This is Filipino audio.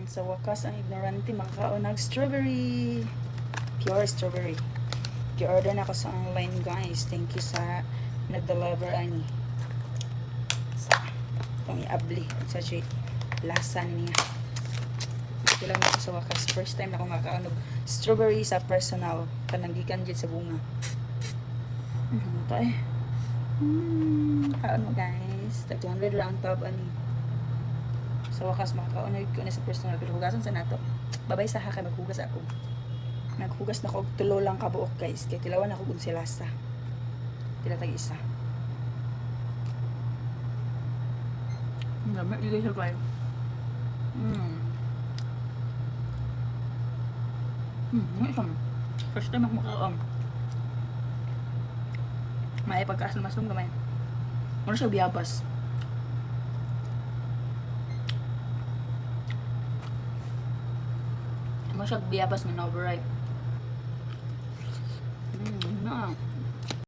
Sa wakas, ang ignorante makakaon ng strawberry. Pure strawberry. I-order na ako sa online, guys. Thank you sa nag-deliver ani. Sa itong iabli. Sa lasa niya. Ito lang ako sa wakas. First time na ako makakaon ng strawberry sa personal. Kananggikan dyan sa bunga. Ito eh. Kaon mo, guys. Tag 200 round top ani. Sa wakas makakaunay ko na sa personal, pero hugasan sa nato. Babay sa ha kay maghugas ako. Naghugas na ko og tulo lang kabuok, guys. Kay tilawan ako gud sila sa. Tila tag isa. Dami ilay sa kayo. Isang first time ako makakaon. May pagkaas na masum gamay. Ano siya biyabas. Masyag biyabas nga na-overripe.